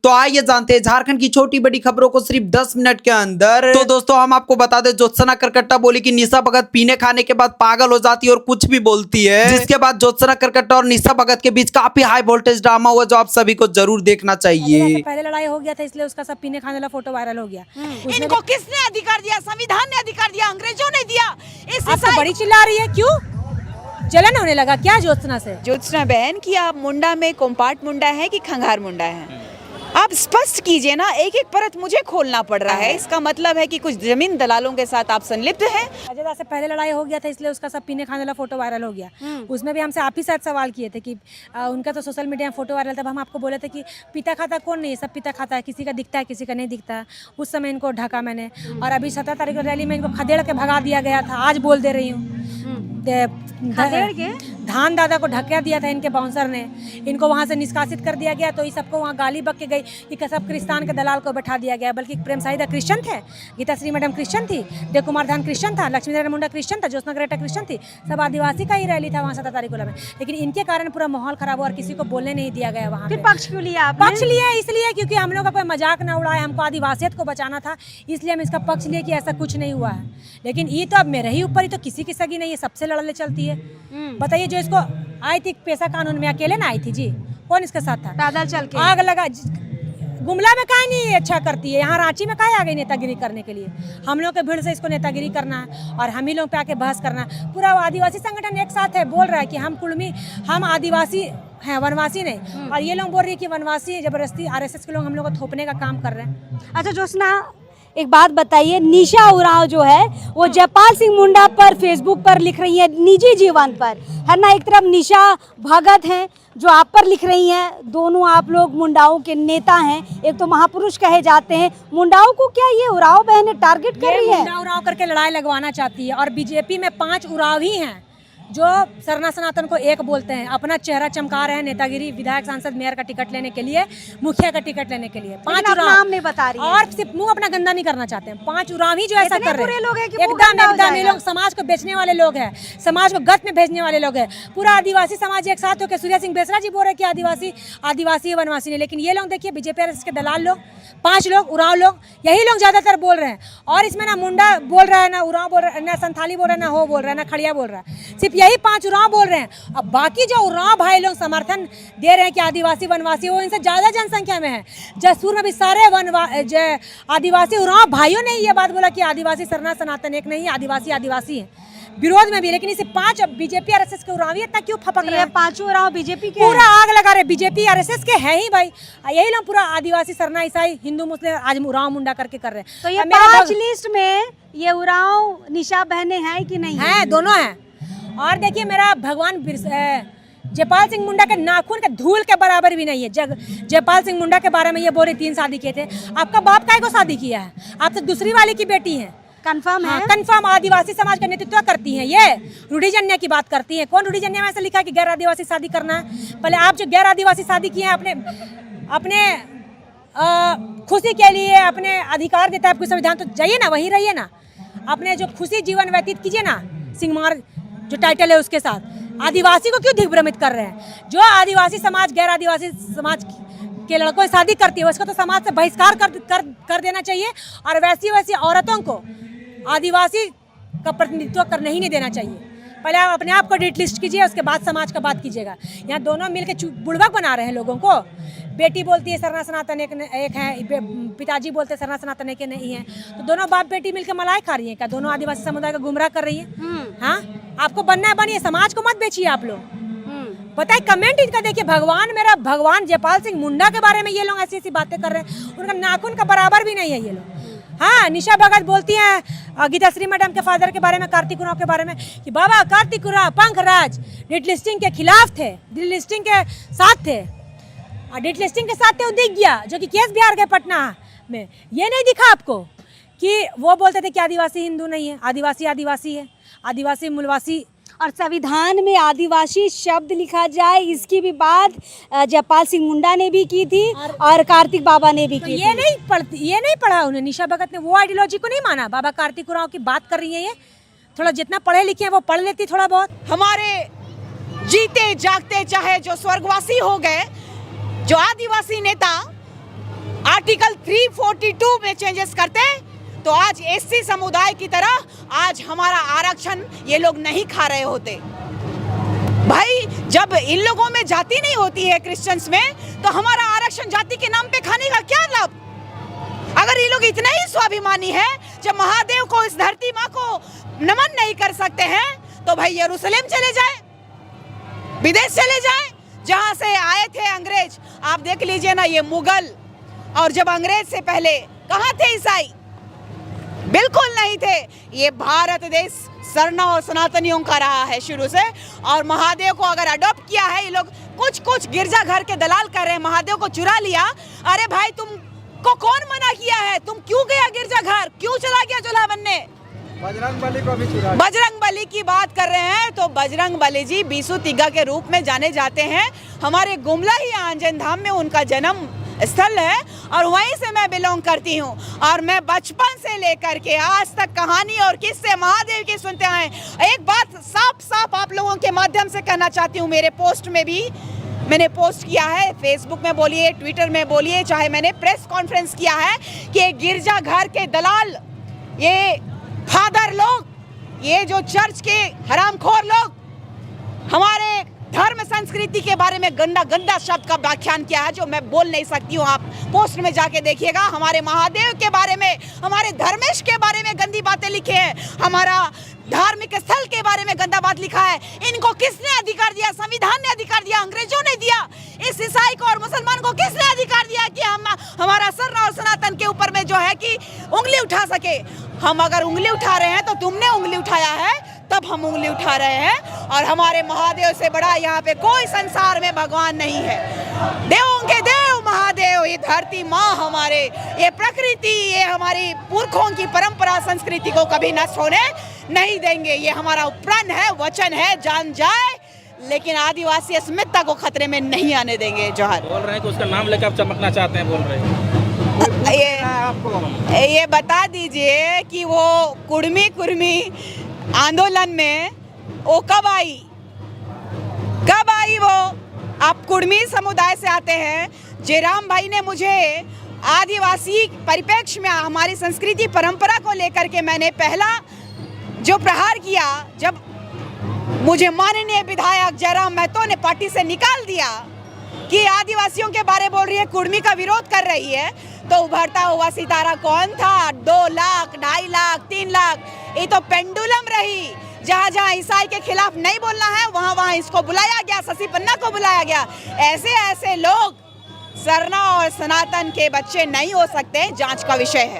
तो आइए जानते हैं झारखंड की छोटी बड़ी खबरों को सिर्फ 10 मिनट के अंदर। तो दोस्तों हम आपको बता दें, ज्योत्सना करकट्टा बोली कि निशा भगत पीने खाने के बाद पागल हो जाती है और कुछ भी बोलती है, जिसके बाद ज्योत्सना करकट्टा और निशा भगत के बीच काफी हाई वोल्टेज ड्रामा हुआ, जो आप सभी को जरूर देखना चाहिए। पहले लड़ाई हो गया था, इसलिए उसका सब पीने खाने वाला फोटो वायरल हो गया। इनको किसने अधिकार दिया? संविधान ने अधिकार दिया, अंग्रेजों ने दिया। आप तो बड़ी चिल्ला रही है, क्यों जलन होने लगा क्या ज्योत्सना से? ज्योत्सना बहन की आप मुंडा में कोम्पाट मुंडा है कि खंगार मुंडा है? आप स्पष्ट कीजिए ना, एक एक परत मुझे खोलना पड़ रहा है। इसका मतलब है कि कुछ जमीन दलालों के साथ आप संलिप्त हैं। अजय दास से पहले लड़ाई हो गया था, इसलिए उसका सब पीने खाने वाला फोटो वायरल हो गया। उसमें भी हमसे आप ही शायद सवाल किए थे कि उनका तो सोशल मीडिया में फोटो वायरल, तब हम आपको बोले थे कि पिता खाता कौन नहीं है, सब पिता खाता है, किसी का दिखता है किसी का नहीं दिखता। उस समय इनको ढका मैंने, और अभी 17 तारीख को रैली में इनको खदेड़ के भगा दिया गया था। आज बोल दे रही हूँ, धान दादा को ढका दिया था इनके बाउंसर ने, इनको वहाँ से निष्कासित कर दिया गया। तो ये सबको वहाँ गाली बक के गई कि सब क्रिस्तान के दलाल को बैठा दिया गया। बल्कि प्रेम साहिदा क्रिश्चियन थे, गीताश्री मैडम क्रिश्चियन थी, देव कुमार धान क्रिश्चियन था, लक्ष्मी नारायण मुंडा क्रिश्चियन था, ज्योत्सना करकट्टा क्रिश्चियन थी, सब आदिवासी का ही रैली था वहाँ 17 तारीख को में। लेकिन इनके कारण पूरा माहौल खराब हुआ और किसी को बोलने नहीं दिया गया वहाँ। फिर पक्ष क्यों लिया? पक्ष लिया इसलिए क्योंकि हम लोग का कोई मजाक ना उड़ाए, हमको आदिवासियत को बचाना था, इसलिए हम इसका पक्ष लिए कि ऐसा कुछ नहीं हुआ है। लेकिन ये तो अब मेरे ही ऊपर, ही तो किसी की सगी नहीं है, सबसे लड़ने चलती है। बताइए, जो इसको आई थी पेशा कानून में अकेले ना आई थी जी, कौन इसके साथ था? पैदल चल के आग लगा। गुमला में काहे नहीं अच्छा करती है, यहाँ रांची में काहे आ गई नेतागिरी करने के लिए? हम लोग के भीड़ से इसको नेतागिरी करना है और हम ही लोग पे आके बहस करना है। पूरा आदिवासी संगठन एक साथ है, बोल रहा है कि हम कुर्मी, हम आदिवासी हैं, वनवासी नहीं। और ये लोग बोल रही है कि वनवासी जबरदस्ती आरएसएस के लोग हम लोग को थोपने का काम कर रहे हैं। अच्छा ज्योत्सना, एक बात बताइए, निशा उरांव जो है वो जयपाल सिंह मुंडा पर फेसबुक पर लिख रही है, निजी जीवन पर है ना। एक तरफ निशा भगत हैं जो आप पर लिख रही हैं, दोनों आप लोग मुंडाओं के नेता हैं, एक तो महापुरुष कहे जाते हैं। मुंडाओं को क्या ये उरांव बहनें टारगेट कर रही है? मुंडा उरांव करके लड़ाई लगवाना चाहती है। और बीजेपी में 5 उरांव ही हैं जो सरना सनातन को एक बोलते हैं, अपना चेहरा चमका रहे हैं नेतागिरी, विधायक, सांसद, मेयर का टिकट लेने के लिए, मुखिया का टिकट लेने के लिए। 5 उरांव नाम नहीं बता रही है और सिर्फ मुंह अपना गंदा नहीं करना चाहते हैं। 5 उरांव ही जो ऐसा कर रहे हैं, लोग हैं कि एकदम ये लोग समाज को बेचने वाले लोग हैं, समाज को गत में भेजने वाले लोग हैं। पूरा आदिवासी समाज एक साथ होकर, सूर्य सिंह बेसरा जी बोल रहे कि आदिवासी वनवासी नहीं, लेकिन ये लोग देखिए बीजेपी के दलाल लोग, 5 लोग उरांव लोग, यही लोग ज्यादातर बोल रहे हैं। और इसमें ना मुंडा बोल रहा है, ना उरांव बोल रहा है, ना संथाली बोल रहा है, ना हो बोल रहा है, ना खड़िया बोल रहा है, सिर्फ यही 5 उरांव बोल रहे हैं। अब बाकी जो उरांव भाई लोग समर्थन दे रहे हैं कि आदिवासी वनवासी, वो इनसे ज्यादा जनसंख्या में है। जसपुर में भी सारे आदिवासी उरांव भाइयों ने ये बात बोला कि आदिवासी सरना सनातन एक नहीं है, आदिवासी है, विरोध में भी। लेकिन इसे 5 बीजेपी आरएसएस के उरांव इतना क्यों फपक रहे हैं? 5 उरांव बीजेपी के पूरा आग लगा रहे, बीजेपी आरएसएस के है ही भाई। यही लोग पूरा आदिवासी सरना ईसाई हिंदू मुस्लिम आज उरांव मुंडा करके कर रहे हैं। तो ये 5 लिस्ट में ये उरांव निशा बहनें हैं कि नहीं है? दोनों हैं। और देखिए, मेरा भगवान जयपाल सिंह मुंडा के नाखून के धूल के बराबर भी नहीं है। जयपाल सिंह मुंडा के बारे में ये बोले 3 शादी किए थे। आपका बाप काहे को शादी किया है? आप तो दूसरी वाले की बेटी हैं। कंफर्म है? कंफर्म। आदिवासी समाज का नेतृत्व करती हैं, ये रूढ़िजन्य की बात करती हैं। कौन रूढ़िजन्य में ऐसा लिखा है कि गैर आदिवासी शादी करना है? पहले आप जो गैर आदिवासी शादी किए हैं, अपने खुशी के लिए, अपने अधिकार देता है आपको संविधान, तो जाइए ना, वहीं रहिए ना, अपने जो खुशी जीवन व्यतीत कीजिए ना। सिंहमार जो टाइटल है उसके साथ आदिवासी को क्यों दिग्भ्रमित कर रहे हैं? जो आदिवासी समाज गैर आदिवासी समाज के लड़कों से शादी करती है उसको तो समाज से बहिष्कार कर देना चाहिए। और वैसी औरतों को आदिवासी का प्रतिनिधित्व करने ही नहीं देना चाहिए। पहले आप अपने आप को डिलीट लिस्ट कीजिए, उसके बाद समाज का बात कीजिएगा। यहाँ दोनों मिलकर बुड़बक बना रहे हैं लोगों को। बेटी बोलती है सरना सनातन एक है, पिताजी बोलते हैं सरना सनातन एक नहीं है, तो दोनों बाप बेटी मिलकर मलाई खा रही है क्या? दोनों आदिवासी समुदाय को गुमराह कर रही है। हाँ, आपको बनना है बनिए, समाज को मत बेचिए आप लोग। बताइए, कमेंट इनका देखिए, भगवान, मेरा भगवान जयपाल सिंह मुंडा के बारे में ये लोग ऐसी बातें कर रहे हैं, उनका नाखून का बराबर भी नहीं है ये लोग। हाँ, निशा भगत बोलती हैं गीताश्री मैडम के फादर के बारे में, कार्तिक उरांव के बारे में, कि बाबा कार्तिक उरांव पंखराज डिट लिस्टिंग के खिलाफ थे, डिट लिस्टिंग के साथ थे, डिट लिस्टिंग के साथ थे। वो दिख गया जो कि केस बिहार गए पटना में, ये नहीं दिखा आपको कि वो बोलते थे कि आदिवासी हिंदू नहीं है, आदिवासी है, आदिवासी मूलवासी। और संविधान में आदिवासी शब्द लिखा जाए, इसकी भी बात जयपाल सिंह मुंडा ने भी की थी और कार्तिक बाबा ने भी की ये नहीं पढ़ा उन्हें। निशा भगत ने वो आइडियोलॉजी को नहीं माना। बाबा कार्तिक उरांव की बात कर रही है ये, थोड़ा जितना पढ़े लिखे हैं वो पढ़ लेती थोड़ा बहुत। हमारे जीते जागते चाहे जो स्वर्गवासी हो गए, जो आदिवासी नेता आर्टिकल 342 में चेंजेस करते तो आज एससी समुदाय की तरह आज हमारा आरक्षण ये लोग नहीं खा रहे होते। भाई जब इन लोगों में जाति नहीं होती है क्रिश्चियंस में, तो हमारा आरक्षण जाति के नाम पे खाने का क्या लाभ? अगर ये लोग इतने ही स्वाभिमानी है, जब महादेव को, इस धरती माँ को नमन नहीं कर सकते हैं, तो भाई यरूशलेम चले जाए, विदेश चले जाए, जहां से आए थे अंग्रेज। आप देख लीजिए ना, ये मुगल, और जब अंग्रेज से पहले कहाँ थे ईसाई? बिल्कुल नहीं थे। ये भारत देश सरना और सनातनियों का रहा है शुरू से, और महादेव को अगर अडॉप्ट किया है ये लोग। कुछ गिरजा घर के दलाल कर रहे हैं, महादेव को चुरा लिया। अरे भाई तुमको कौन मना किया है? तुम क्यों गया गिरजा घर? क्यों चला गया चूल्हा बनने? बजरंग बली को भी चुरा। बजरंग बली की बात कर रहे हैं तो बजरंग बली जी बीसू तिग्गा के रूप में जाने जाते हैं। हमारे गुमला ही आंजन धाम में उनका जन्म स्थल है, और वहीं से मैं बिलोंग करती हूँ। और मैं बचपन से लेकर के आज तक कहानी और किस्से महादेव की सुनते आए। एक बात साफ साफ आप लोगों के माध्यम से कहना चाहती हूँ, मेरे पोस्ट में भी मैंने पोस्ट किया है, फेसबुक में बोलिए, ट्विटर में बोलिए, चाहे मैंने प्रेस कॉन्फ्रेंस किया है कि गिरजा घर के दलाल, ये फादर लोग, ये जो चर्च के हरामखोर लोग हमारे धर्म संस्कृति के बारे में गंदा गंदा शब्द का व्याख्यान किया है, जो मैं बोल नहीं सकती हूँ। आप पोस्ट में जाके देखिएगा। हमारे महादेव के बारे में, हमारे धर्मेश के बारे में गंदी बातें लिखे हैं, हमारा धार्मिक स्थल के बारे में गंदा बात लिखा है। इनको किसने अधिकार दिया? संविधान ने अधिकार दिया, अंग्रेजों ने दिया। इस ईसाई को और मुसलमान को किसने अधिकार दिया कि हम हमारा सरना और सनातन के ऊपर में जो है कि उंगली उठा सके? हम अगर उंगली उठा रहे हैं तो तुमने उंगली उठाया है, तब हम उंगली उठा रहे हैं। और हमारे महादेव से बड़ा यहाँ पे कोई संसार में भगवान नहीं है। देवों के देव महादेव, ये धरती माँ हमारे, ये प्रकृति, ये हमारी पुरखों की परंपरा संस्कृति को कभी नष्ट होने नहीं देंगे। ये हमारा प्रण है, वचन है, जान जाए, लेकिन आदिवासी अस्मिता को खतरे में नहीं आने देंगे। जोहार। बोल रहे हैं कि उसका नाम लेकर आप चमकना चाहते हैं, बोल रहे हैं। ये बता दीजिए कि वो कुर्मी आंदोलन में वो कब आई वो? आप कुर्मी समुदाय से आते हैं। जयराम भाई ने मुझे आदिवासी परिप्रेक्ष्य में हमारी संस्कृति परंपरा को लेकर के मैंने पहला जो प्रहार किया, जब मुझे माननीय विधायक जयराम महतो ने पार्टी से निकाल दिया कि आदिवासियों के बारे बोल रही है, कुर्मी का विरोध कर रही है, तो उभरता हुआ सितारा कौन था? 2 लाख, 2.5 लाख, 3 लाख, ये तो पेंडुलम रही। जहाँ जहाँ ईसाई के खिलाफ नहीं बोलना है, वहाँ वहाँ इसको बुलाया गया, शशि पन्ना को बुलाया गया। ऐसे लोग सरना और सनातन के बच्चे नहीं हो सकते, जांच का विषय है।